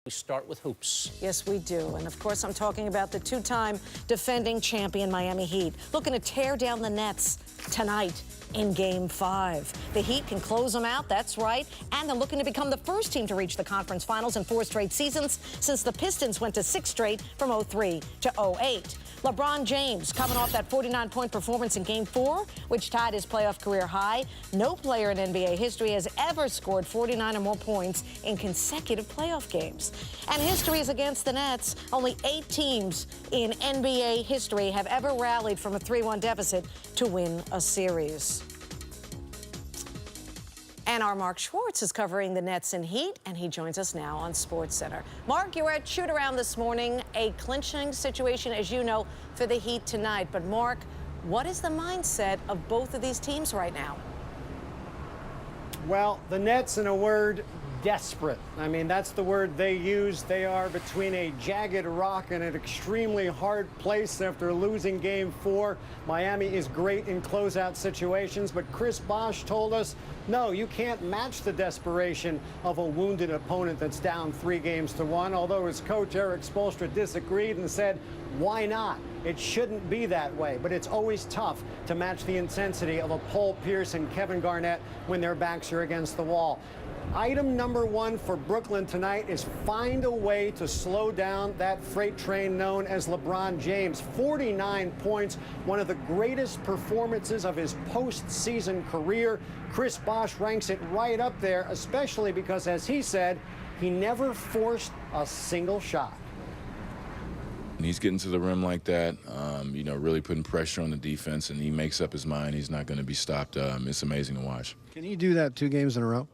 We start with hoops. Yes, we do. And of course, I'm talking about the two-time defending champion Miami Heat, looking to tear down the Nets tonight in Game 5. The Heat can close them out, that's right, and they're looking to become the first team to reach the conference finals in 4 straight seasons since the Pistons went to 6 straight from 03 to 08. LeBron James coming off that 49-point performance in Game 4, which tied his playoff career high. No player in NBA history has ever scored 49 or more points in consecutive playoff games. And history is against the Nets. Only 8 teams in NBA history have ever rallied from a 3-1 deficit to win a series. And our Mark Schwartz is covering the Nets and Heat, and he joins us now on Sportscenter. Mark, you were at shoot-around this morning, a clinching situation, as you know, for the Heat tonight. But, Mark, what is the mindset of both of these teams right now? Well, the Nets, in a word, desperate. I mean, that's the word they use. They are between a jagged rock and an extremely hard place after losing Game 4. Miami is great in closeout situations, but Chris Bosh told us, no, you can't match the desperation of a wounded opponent that's down 3-1, although his coach, Eric Spoelstra, disagreed and said, why not? It shouldn't be that way, but it's always tough to match the intensity of a Paul Pierce and Kevin Garnett when their backs are against the wall. Item number 1 for Brooklyn tonight is find a way to slow down that freight train known as LeBron James. 49 points, one of the greatest performances of his postseason career. Chris Bosh ranks it right up there, especially because, as he said, he never forced a single shot. He's getting to the rim like that, you know, really putting pressure on the defense, and he makes up his mind. He's not going to be stopped. It's amazing to watch. Can he do that 2 games in a row?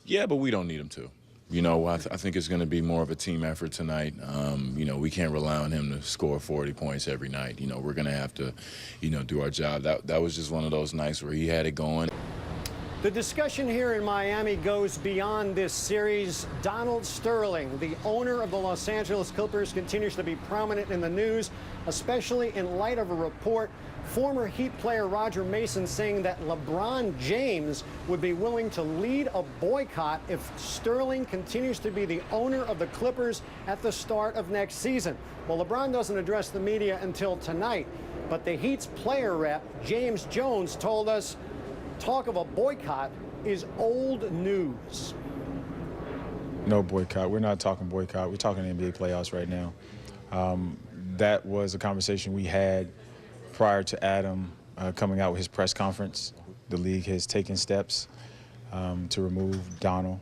Yeah, but we don't need him to. You know, I think it's going to be more of a team effort tonight. You know, we can't rely on him to score 40 points every night. You know, we're going to have to, you know, do our job. That was just one of those nights where he had it going. The discussion here in Miami goes beyond this series. Donald Sterling, the owner of the Los Angeles Clippers, continues to be prominent in the news, especially in light of a report former Heat player Roger Mason saying that LeBron James would be willing to lead a boycott if Sterling continues to be the owner of the Clippers at the start of next season. Well, LeBron doesn't address the media until tonight, but the Heat's player rep, James Jones, told us talk of a boycott is old news. No boycott. We're not talking boycott. We're talking NBA playoffs right now. That was a conversation we had prior to Adam coming out with his press conference. The league has taken steps to remove Donald.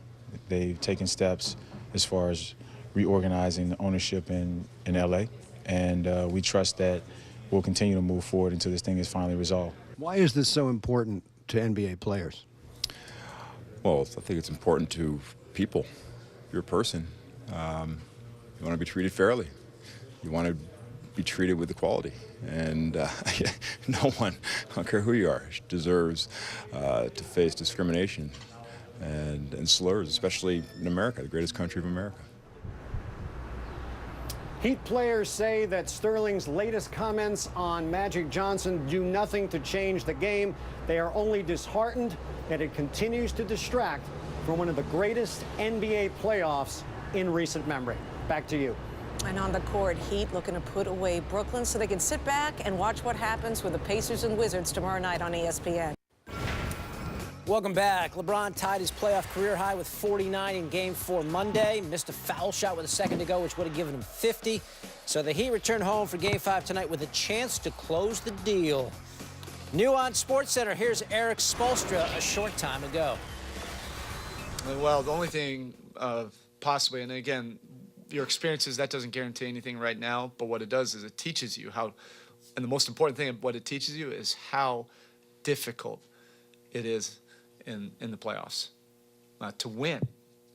They've taken steps as far as reorganizing the ownership in LA, and we trust that we'll continue to move forward until this thing is finally resolved. Why is this so important to NBA players? Well, I think it's important to people. You're a person. You want to be treated fairly. You want to be treated with equality. And no one, I don't care who you are, deserves to face discrimination and slurs, especially in America, the greatest country of America. Heat players say that Sterling's latest comments on Magic Johnson do nothing to change the game. They are only disheartened that it continues to distract from one of the greatest NBA playoffs in recent memory. Back to you. And on the court, Heat looking to put away Brooklyn so they can sit back and watch what happens with the Pacers and Wizards tomorrow night on ESPN. Welcome back. LeBron tied his playoff career high with 49 in Game 4 Monday. Missed a foul shot with a second to go, which would have given him 50. So the Heat return home for Game 5 tonight with a chance to close the deal. New on SportsCenter, here's Eric Spoelstra a short time ago. Well, the only thing possibly, and again, your experiences, that doesn't guarantee anything right now, but what it does is it teaches you how, and the most important thing of what it teaches you is how difficult it is in the playoffs to win.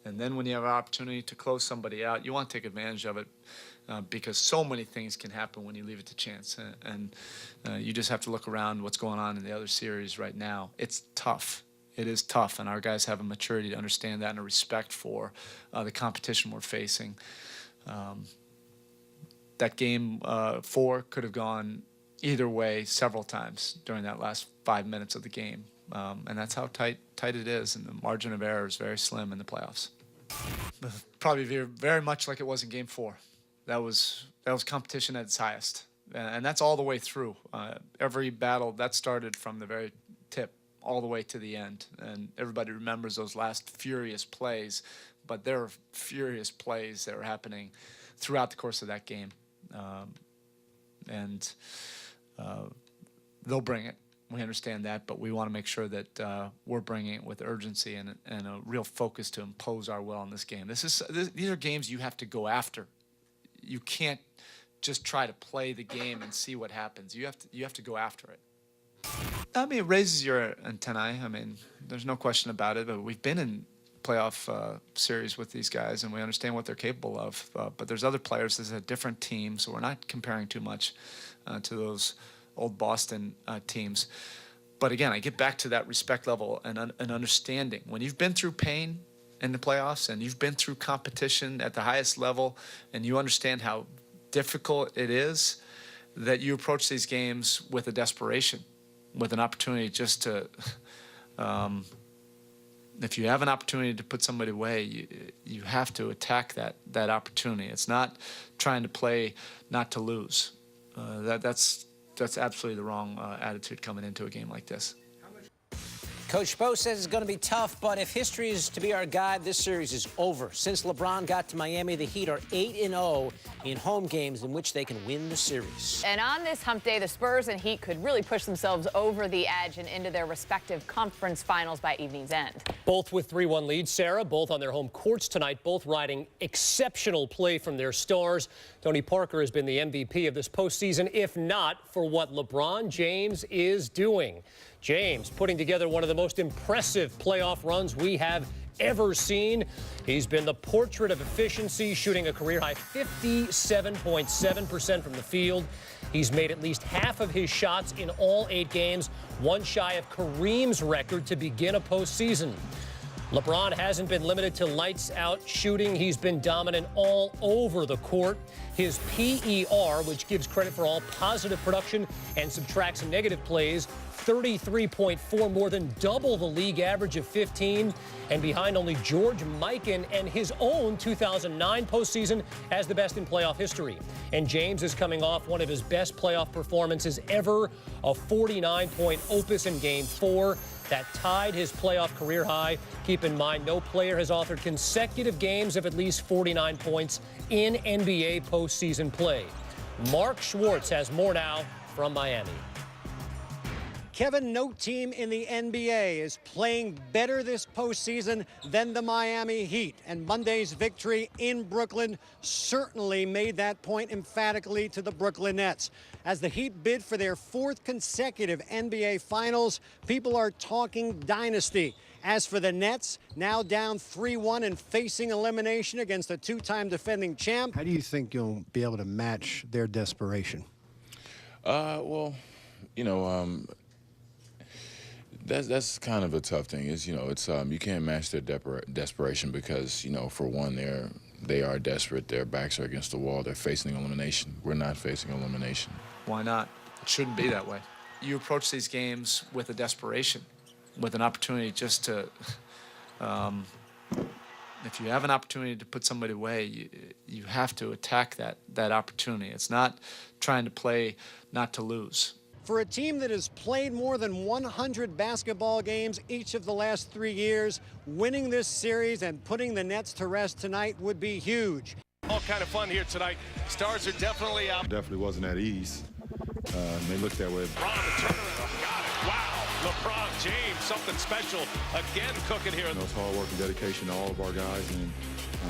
And then when you have an opportunity to close somebody out, you want to take advantage of it because so many things can happen when you leave it to chance. And you just have to look around what's going on in the other series right now. It's tough. It is tough, and our guys have a maturity to understand that and a respect for the competition we're facing. That Game 4 could have gone either way several times during that last 5 minutes of the game. And that's how tight it is, and the margin of error is very slim in the playoffs. Probably very much like it was in Game 4. That was competition at its highest, and that's all the way through. Every battle that started from the very tip all the way to the end, and everybody remembers those last furious plays, but there were furious plays that were happening throughout the course of that game, and they'll bring it. We understand that, but we want to make sure that we're bringing it with urgency and a real focus to impose our will on this game. These are games you have to go after. You can't just try to play the game and see what happens. You have to go after it. I mean, it raises your antennae. I mean, there's no question about it. But we've been in playoff series with these guys, and we understand what they're capable of. But there's other players. This is a different team, so we're not comparing too much to those old Boston teams. But again, I get back to that respect level and understanding. When you've been through pain in the playoffs and you've been through competition at the highest level and you understand how difficult it is, that you approach these games with a desperation, with an opportunity just to, if you have an opportunity to put somebody away, you have to attack that opportunity. It's not trying to play not to lose. That's absolutely the wrong attitude coming into a game like this. Coach Spo says it's going to be tough, but if history is to be our guide, this series is over. Since LeBron got to Miami, the Heat are 8-0 in home games in which they can win the series. And on this hump day, the Spurs and Heat could really push themselves over the edge and into their respective conference finals by evening's end. Both with 3-1 leads, Sarah, both on their home courts tonight, both riding exceptional play from their stars. Tony Parker has been the MVP of this postseason, if not for what LeBron James is doing. James putting together one of the most impressive playoff runs we have ever seen. He's been the portrait of efficiency, shooting a career-high 57.7% from the field. He's made at least half of his shots in all 8 games, one shy of Kareem's record to begin a postseason. LeBron hasn't been limited to lights-out shooting. He's been dominant all over the court. His PER, which gives credit for all positive production and subtracts negative plays, 33.4, more than double the league average of 15, and behind only George Mikan and his own 2009 postseason as the best in playoff history. And James is coming off one of his best playoff performances ever, a 49-point opus in Game 4. That tied his playoff career high. Keep in mind, no player has authored consecutive games of at least 49 points in NBA postseason play. Mark Schwartz has more now from Miami. Kevin, no team in the NBA is playing better this postseason than the Miami Heat. And Monday's victory in Brooklyn certainly made that point emphatically to the Brooklyn Nets. As the Heat bid for their 4th consecutive NBA Finals, people are talking dynasty. As for the Nets, now down 3-1 and facing elimination against a 2-time defending champ. How do you think you'll be able to match their desperation? Well, you know, that's kind of a tough thing. Is it's you can't match their desperation because for one they are desperate. Their backs are against the wall. They're facing elimination. We're not facing elimination. Why not? It shouldn't be that way. You approach these games with a desperation, with an opportunity just to. If you have an opportunity to put somebody away, you have to attack that opportunity. It's not trying to play not to lose. For a team that has played more than 100 basketball games each of the last 3 years, winning this series and putting the Nets to rest tonight would be huge. All kind of fun here tonight. Stars are definitely out. Definitely wasn't at ease. They looked that way. LeBron, the turnaround. Got it. Wow. LeBron James, something special again cooking here. It's hard work and dedication to all of our guys, and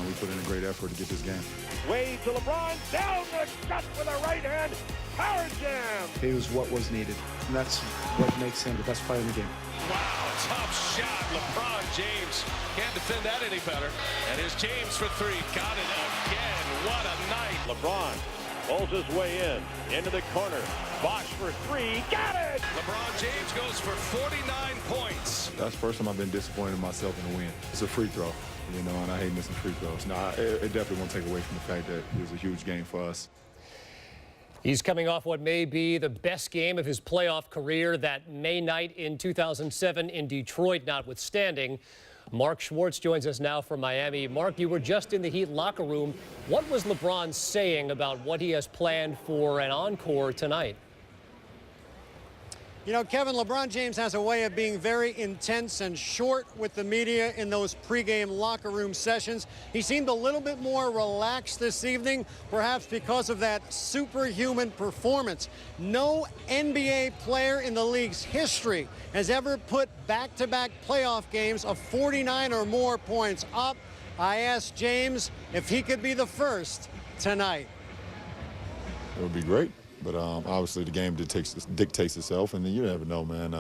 we put in a great effort to get this game. Wade to LeBron, down the gut with a right hand. Power jam. It was what was needed, and that's what makes him the best player in the game. Wow, tough shot. LeBron James can't defend that any better. And here's James for 3. Got it again. What a night. LeBron pulls his way into the corner. Bosh for 3. Got it! LeBron James goes for 49 points. That's the first time I've been disappointed in myself in a win. It's a free throw, and I hate missing free throws. It definitely won't take away from the fact that it was a huge game for us. He's coming off what may be the best game of his playoff career, that May night in 2007 in Detroit notwithstanding. Mark Schwartz joins us now from Miami. Mark, you were just in the Heat locker room. What was LeBron saying about what he has planned for an encore tonight? You know, Kevin, LeBron James has a way of being very intense and short with the media in those pregame locker room sessions. He seemed a little bit more relaxed this evening, perhaps because of that superhuman performance. No NBA player in the league's history has ever put back-to-back playoff games of 49 or more points up. I asked James if he could be the first tonight. It would be great. But obviously the game dictates itself, and you never know, man.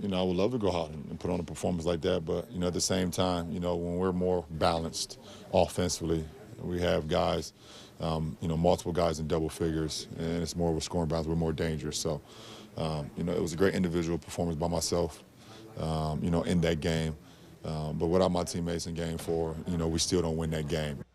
You know, I would love to go out and put on a performance like that, but, you know, at the same time, you know, when we're more balanced offensively, we have guys, you know, multiple guys in double figures, and it's more of a scoring balance. We're more dangerous. So, you know, it was a great individual performance by myself, you know, in that game. But without my teammates in game 4, you know, we still don't win that game.